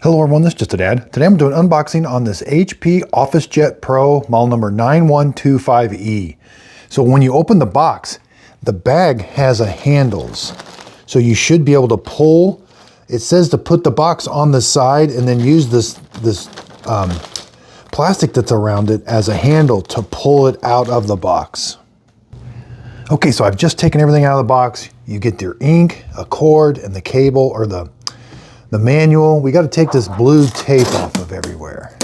Hello everyone, this is just a dad. Today I'm doing an unboxing on this HP OfficeJet Pro model number 9125E. So when you open the box, the bag has a handles. So you should be able to pull. It says to put the box on the side and then use this plastic that's around it as a handle to pull it out of the box. Okay, so I've just taken everything out of the box. You get your ink, a cord, and the cable or the manual. We got to take this blue tape off of everywhere.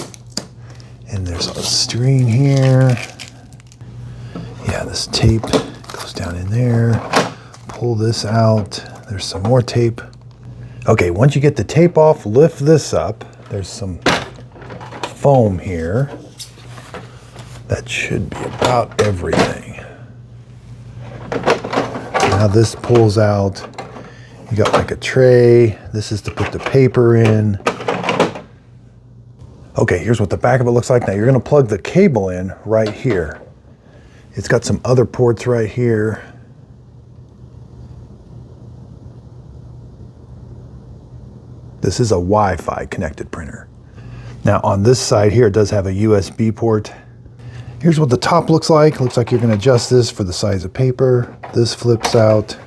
And there's a string here. Yeah, this tape goes down in there. Pull this out. There's some more tape. Okay, once you get the tape off, lift this up. There's some foam here. That should be about everything. Now this pulls out. You got like a tray. This is to put the paper in. Okay, here's what the back of it looks like. Now you're gonna plug the cable in right here. It's got some other ports right here. This is a Wi-Fi connected printer. Now on this side here, it does have a USB port. Here's what the top looks like. Looks like you're gonna adjust this for the size of paper. This flips out.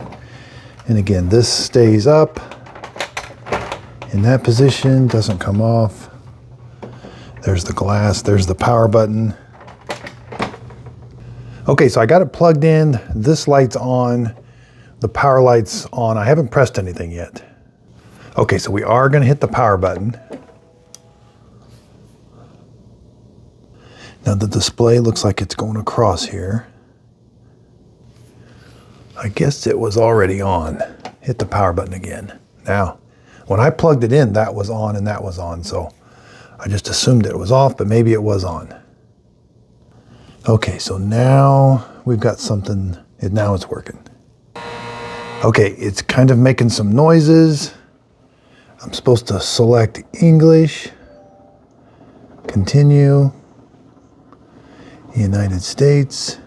And again, this stays up in that position, doesn't come off. There's the glass, there's the power button. Okay, so I got it plugged in. This light's on, the power light's on. I haven't pressed anything yet. Okay, so we are gonna hit the power button. Now the display looks like it's going across here. I guess it was already on. Hit the power button again. Now, when I plugged it in, that was on and that was on, so I just assumed it was off, but maybe it was on. Okay, so now we've got something, now it's working. Okay, it's kind of making some noises. I'm supposed to select English, continue, United States.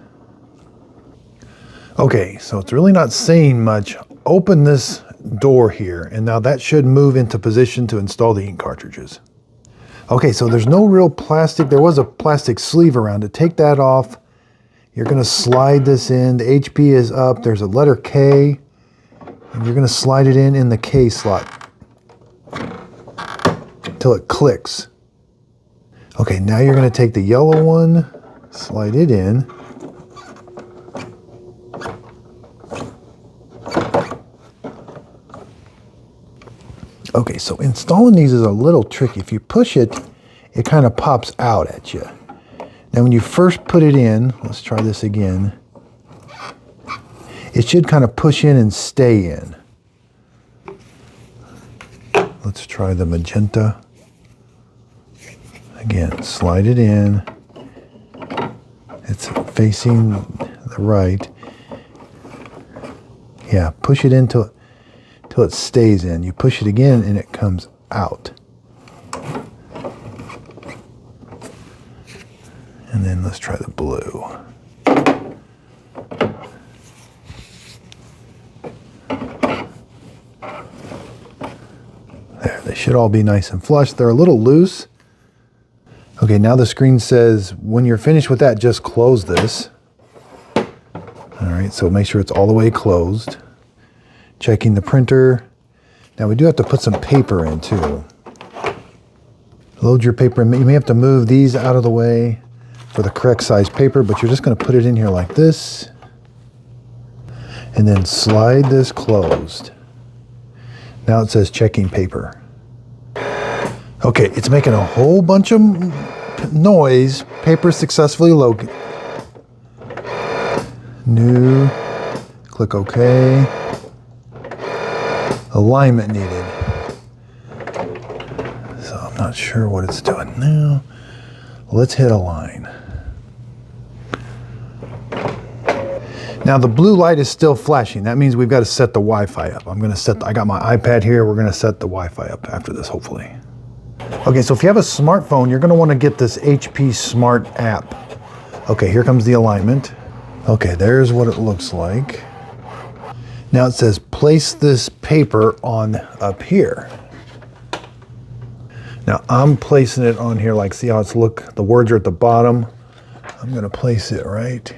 Okay, so it's really not saying much. Open this door here, and now that should move into position to install the ink cartridges. Okay, so there's no real plastic. There was a plastic sleeve around it. Take that off. You're gonna slide this in. The HP is up. There's a letter K, and you're gonna slide it in the K slot until it clicks. Okay, now you're gonna take the yellow one, slide it in. Okay, so installing these is a little tricky. If you push it, it kind of pops out at you. Now when you first put it in, let's try this again. It should kind of push in and stay in. Let's try the magenta. Again, slide it in. It's facing the right. Yeah, push it into till it stays in. You push it again and it comes out. And then let's try the blue. There, they should all be nice and flush. They're a little loose. Okay, now the screen says, when you're finished with that, just close this. All right, so make sure it's all the way closed. Checking the printer. Now we do have to put some paper in too. Load your paper in. You may have to move these out of the way for the correct size paper, but you're just going to put it in here like this. And then slide this closed. Now it says checking paper. Okay, it's making a whole bunch of noise. Paper successfully located. New. Click OK. Alignment needed. So I'm not sure what it's doing now. Let's hit align. Now the blue light is still flashing. That means we've got to set the Wi-Fi up. I got my iPad here. We're going to set the Wi-Fi up after this, hopefully. Okay, so if you have a smartphone, you're going to want to get this HP Smart app. Okay, here comes the alignment. Okay, there's what it looks like. Now it says place this paper on up here. Now I'm placing it on here, like, see how it's the words are at the bottom. I'm gonna place it right,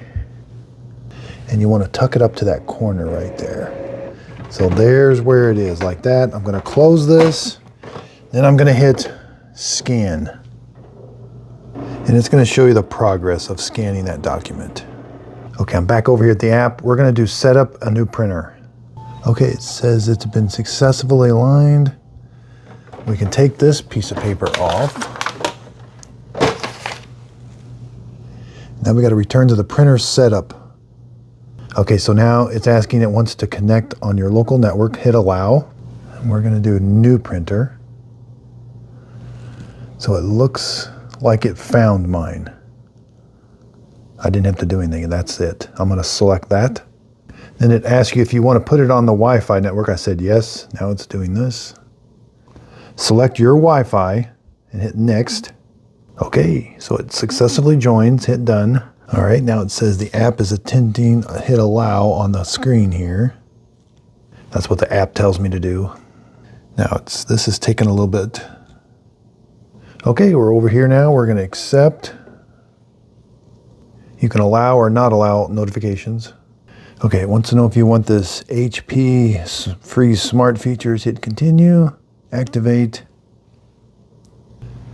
and you wanna tuck it up to that corner right there. So there's where it is, like that. I'm gonna close this, then I'm gonna hit scan. And it's gonna show you the progress of scanning that document. Okay, I'm back over here at the app. We're gonna do set up a new printer. Okay, it says it's been successfully aligned. We can take this piece of paper off. Now we got to return to the printer setup. Okay, so now it's asking it wants to connect on your local network. Hit allow. And we're going to do new printer. So it looks like it found mine. I didn't have to do anything, and that's it. I'm going to select that. Then it asks you if you want to put it on the Wi-Fi network. I said yes. Now it's doing this. Select your Wi-Fi and hit next. Okay, so it successfully joins. Hit done. All right, now it says the app is attending. Hit allow on the screen here. That's what the app tells me to do. Now this is taking a little bit. Okay, we're over here now. We're going to accept. You can allow or not allow notifications. Okay, it wants to know if you want this HP Freeze Smart features. Hit continue. Activate.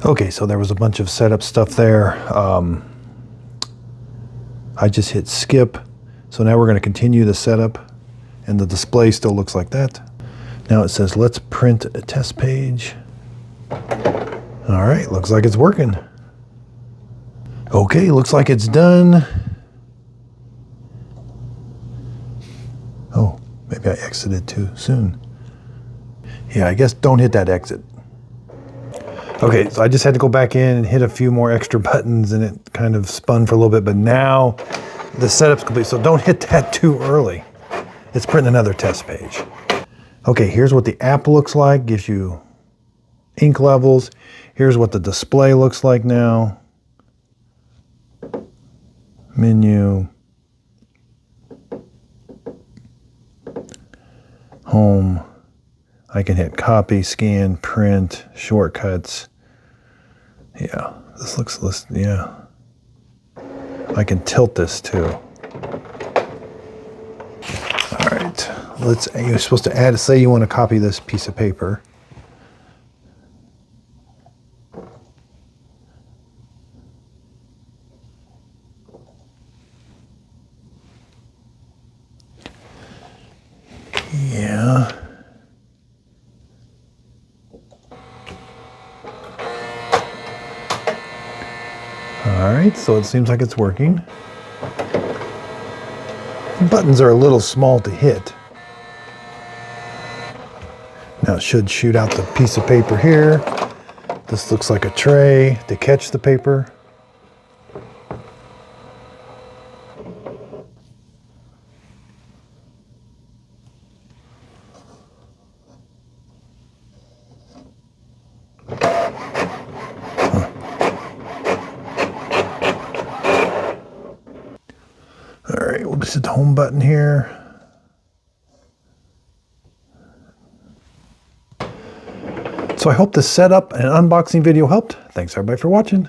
Okay, so there was a bunch of setup stuff there. I just hit skip. So now we're going to continue the setup, and the display still looks like that. Now it says let's print a test page. All right, looks like it's working. Okay, looks like it's done. Oh, maybe I exited too soon. Yeah, I guess don't hit that exit. Okay, so I just had to go back in and hit a few more extra buttons, and it kind of spun for a little bit, but now the setup's complete, so don't hit that too early. It's printing another test page. Okay, here's what the app looks like, gives you ink levels. Here's what the display looks like now. Menu. Home. I can hit copy, scan, print, shortcuts. Yeah, this looks, yeah. I can tilt this too. All right, you're supposed to add, say you want to copy this piece of paper. Yeah. All right, so it seems like it's working. The buttons are a little small to hit. Now it should shoot out the piece of paper here. This looks like a tray to catch the paper. All right, we'll just hit the home button here. So I hope the setup and unboxing video helped. Thanks everybody for watching.